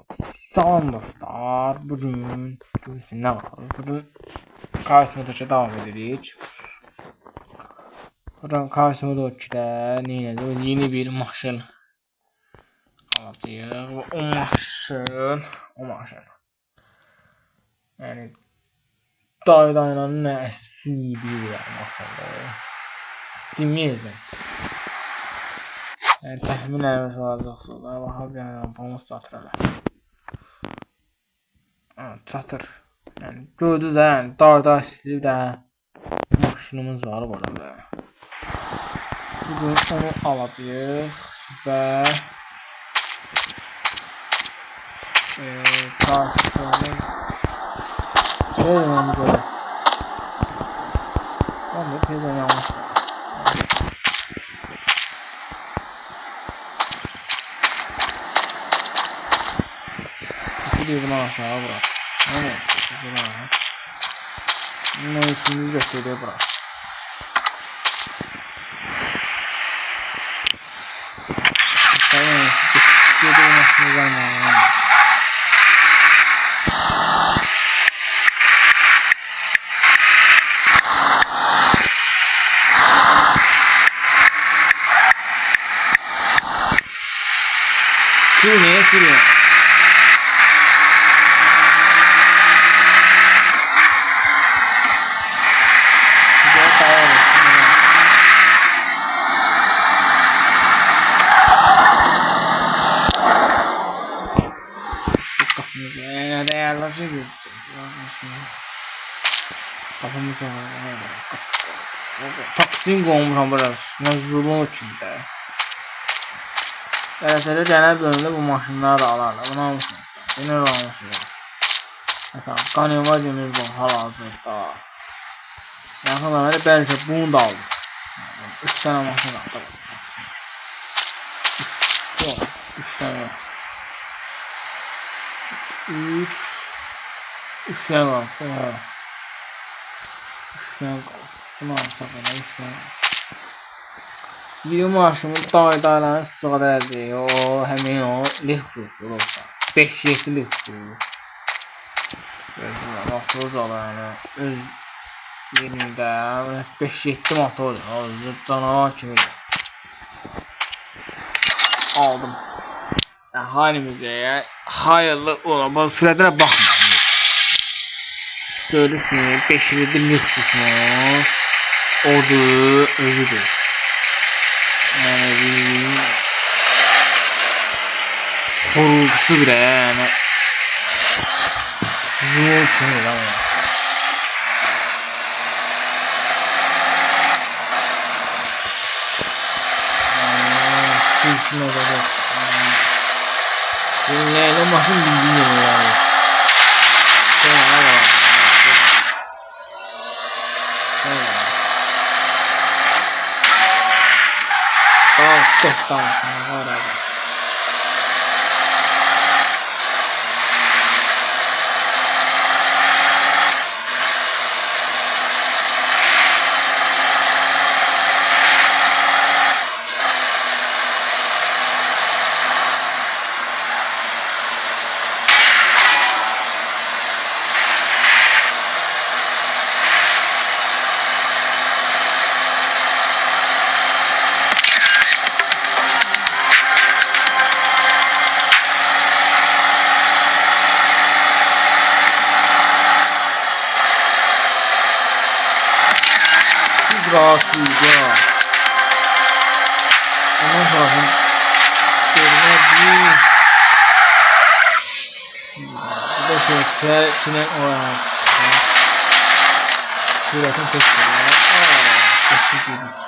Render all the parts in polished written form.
Salam dostlar, bugün görürsün ne var? Bugün karşımızdaki devam edirik. Bugün karşımızdaki de neydi? Yeni bir maşın alacağıq. O maşın. Yani dayıyla ne süydüyü yani maşında. Deməyəcəm. Yani təxmin eləmiş olacaqsınız. Baxaq yəni bonus çatır elə. Çatır. Yani gördünüz yani darda asitli bir de maşınımız var burada. Bugün onu alacağıq və karşımız şeylə görə. Amma tezən yanlış. Şimdi bunu aşağı bırak. Evet, güzel. Bunu ikimiz götürüyor bırak. Tamam, ciddi olmasını zamanı. Sürüyor, sürüyor. Ada yang langsung gitu. Kafamıza Taksim qoymuşam bura. Zulum içində. Gələcəkdə gələn bölümdə bu maşınları da alarlar. Bunu almışsınız. Bunu almışsınız. Məsələn, Qanimacımız bu hal-hazırda. Yaxın zamanda bəlkə bunu da alır. 3 dənə maşın aldı. 3 dənə. 3 dənə var. 3 dənə qaldı. Bunu alsaq elə 3 dənə var. Bir maşımın dayılarını istifadə edəcək. O həmin o Lexus'dur olsa. 5-7 Lexus. Motor yani öz yerində 5-7 motor. Canavar kimi. Aldım. Halimizə hayırlı ola. Bu sürətlərə baxmayın. Görürsünüz 5-7 Lexus'umuz odur, özüdür. Yani horultusu bile yani zor kimi lan ya. Sürüşme zaten. Neyle maşın bildiğin yani. Testan var abi. Rahatsızca. Ondan sonra görmedi. Bu da şey çinen olarak suratın tek sıra. Çok güzel.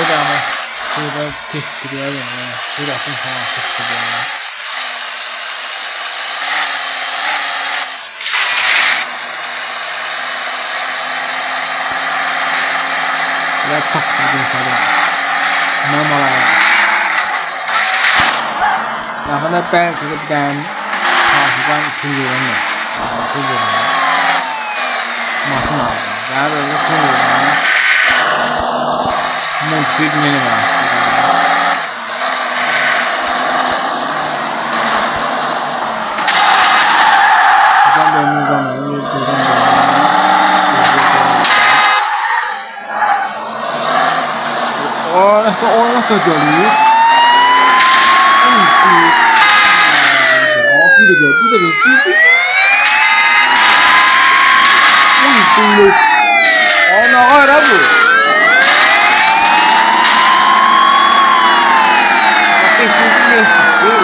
Şöyle ama şurada pistiriyor yani. Suratım falan pistiriyor yani. Ve taksızın çalıyor. Mamalar. Yakında belki de bir tane karşıdan pul verenler. Pul verenler. Maşın aldım. Daha böyle pul verenler. Modifiye cümleni var. Buradan benim zamanı. Buradan benim. Ona da geliyor. Bir de gel. Uy, ana ara bu. Bak şimdi ne istiyor?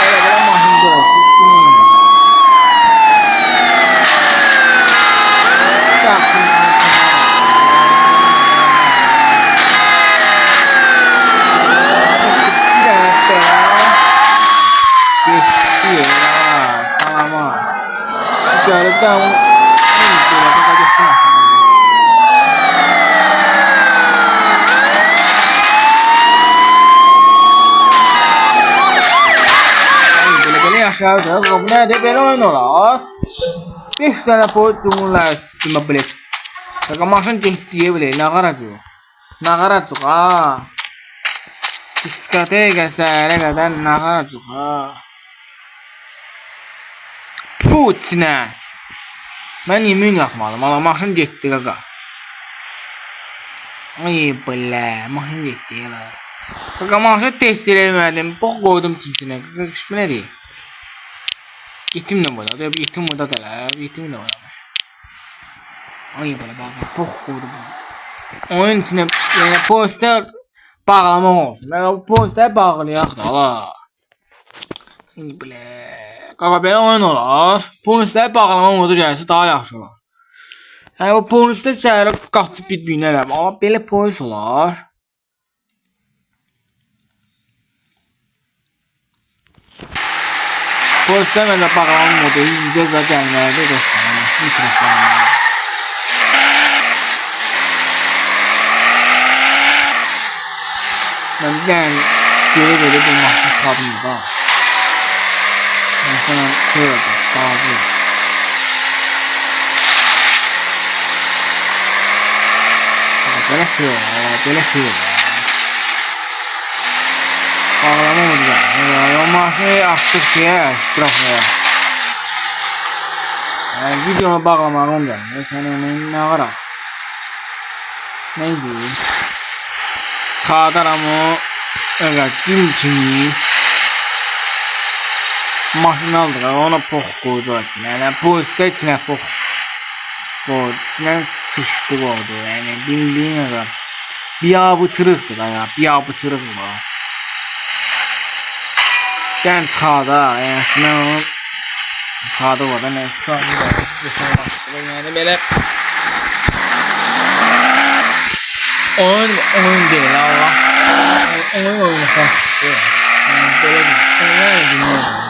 Öyle mahinde olsun. Então, böyle aşağıda kabına da böyle oynuyorlar. 5 tane pozisyonlar sistemi bile. Taka maşın tehdiye bile ne karacıyor. Ne karacıyor ha. Diskoteka seyre kadar ne karacıyor ha. Putina. Ben yemin yapmadım. Allah maşın getdi qaqa. Ay bile maşın getdi ya. Qaqa maşın test eləmədim. Box qoydum içinə. Qaqa qışmı nə deyir? Yetim də burada. Yetim burada da. Yetim də varmış. Ay bile bak. Box qoydum. Onun içinə yəni poster bağlamaq olsun. Ben o poster bağlayaq da ala. Ay bile. Qaqa belə oyun olar. Polislər bağlamaq modu gəlsə daha yaxşı olar. Yəni bu polislər səhərə qaçıb bir-birinə eləmə. Amma belə polis olar. Polislər məndə bağlamaq modu yüzdə də gəlməlidir dostlar. Mikrofon. Ben bir dənə görə bu maşını çıxardım da. Mesela şöyle bazı böyle şey bağlama oldu ya maşını açtık şeye strafaya yani videonu bağlamağım da senin ne var neydi sağdan ama evet gün kimi maşını aldık ona pox koydu yani polisler içine pox koydu içine sıçtı koydu yani bildiğin adam bir abıçırıqdı da ya bir abıçırıq var gən çıxadı yani şimdi onun çıxadı var da neyse sağdı yani böyle oyun değil Allah oyun oyundan çıktı yani böyle bir oyun dinliyorum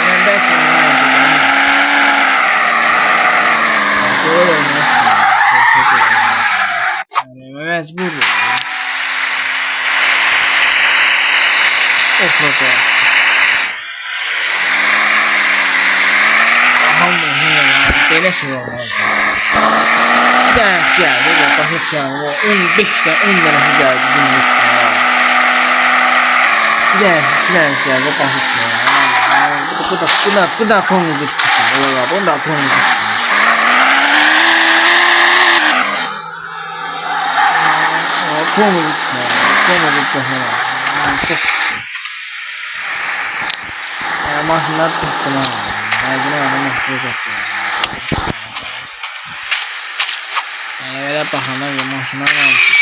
ben belki böyle yani mecbur ofrata böyle şey olmaz bir tane geldi ve bakıp yani o 15 tane 10 tane geldi bunun üstüne bir tane geldi bakıp yani bu da konu gitti bu da konu gitti konu gitti maşınlar çıktı lan ağzına adamı koyacaksın yani öyle bakanlar ve maşınlar alışık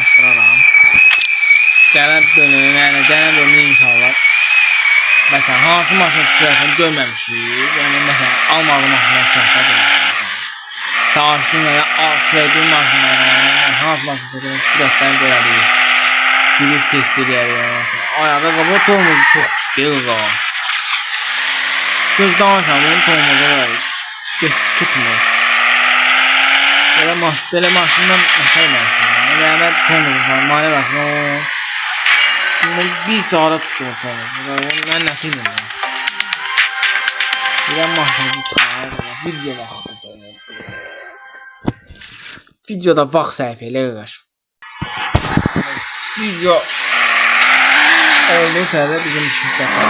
planlaşdıraram. Gələn bölüm, yəni gələn bölümdə inşallah məsələn hansı maşın sürətini görməmişik, yəni məsələn almalı maşınlar söhbət edəcəyik. Savaşdığın ya da sürdüyün maşınların hansı maşın sürətlərini görərik. Giriş test edərik. Ayağa qaba tormozu çox pis deyil o. Söz danışam, onun tormozu var. Tutmur. Belə maşından nəşər maşın. Rəhmət tormozu var, maliyyə bir saate tutuyor tormozu. Mən nə bilmirəm. Bir maşını çıxarır, video vaxtıdır. Videoda vaxt səhv elə qardaş. Video olduğu sırada bizim işimiz yapar.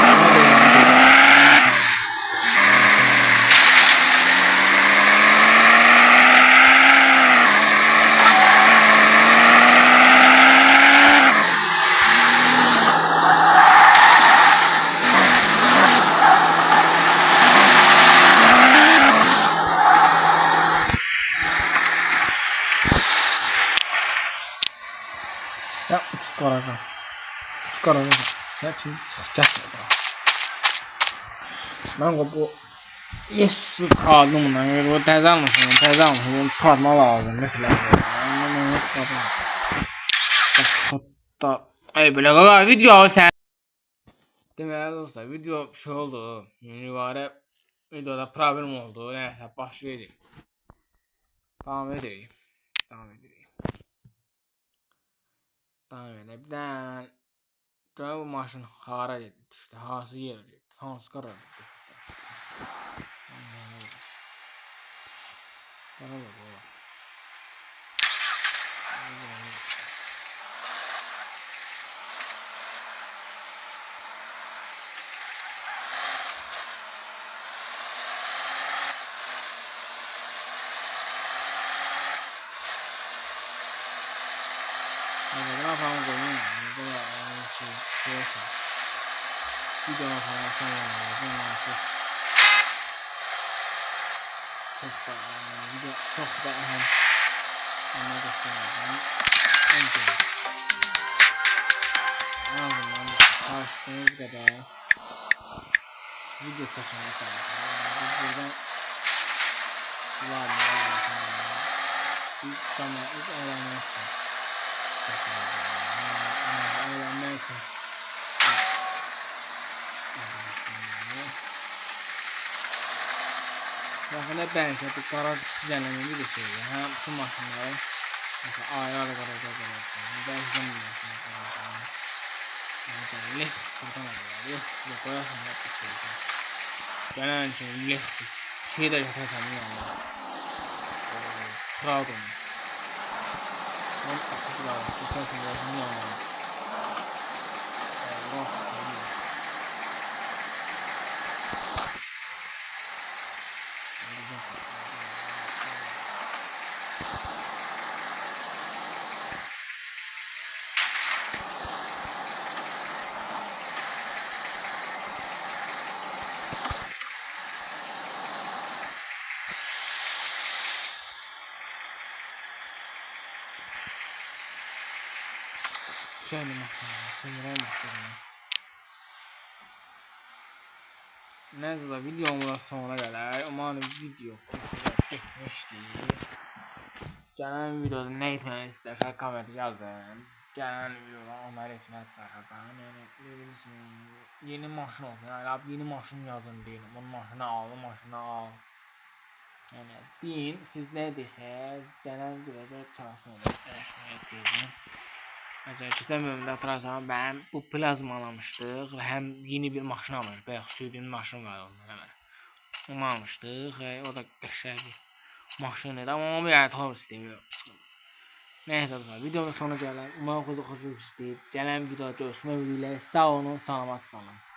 Ya çıkaracağım. Ya şimdi çıkacağız. Ben bu Yesus kaldım bundan. Bu təzə almışım. Çıxartma lazım. Mesela. Hatta ay belə qaqa video sən. Deməli dostlar, video şey oldu. Yuvarı videoda problem oldu. Nəysə baş verdik. Devam edelim. Birdən bu maşın hara düşdü, hansı yerə düşdü, hansı qara düşdü. Qara oldu o. Ne yapalım koyayım? Burada şey olsun. Videonun falan sanırım. Çok da önemli. Ama göstereyim. Önce. Ağzından karşınız kadar video çekmeye çalışıyoruz. Biz buradan biz öğrenmek için öğrenmek için Yaxında bəlkə bu qara düzənləmə bir şey. Həm bütün maşınları mesela ayrı qarajda qoyursun. Bəzən maşınları mesela lex satan alırlar. Lex qoyarsan da bu şeydir. Gələn kimi lex şey də gətirsən yanına. Proud olun. Ben açıklar. Gətirsən yazın yanına. Şöyle maşınlar. Neyse videomuzdan sonra gələr. Umarım video getmişdir. Gələn videoda nə etməni istəyirsə komment yazın. Gələn videoda onları etməyə çalışacağım. Yəni yeni maşın olsun. Yəni yeni maşın yazın deyin. Bu maşını al. Yəni deyin siz nə desəz gələn videoda çalışmayacağım. Mesela geçen bölümde hatırlarsan ben bu plazma almıştık ve hem yeni bir maşın almıştık. Belki sürdüğün maşın var ondan hemen. Onu almıştık ve o da qəşəng bir maşın idi ama onu bir ayet istemiyor. Neyse dostlar videonun sonuna gələn. Umarım xoşunuza gelen videoda görüşmək üzere. Sağ olun, salamat qalın.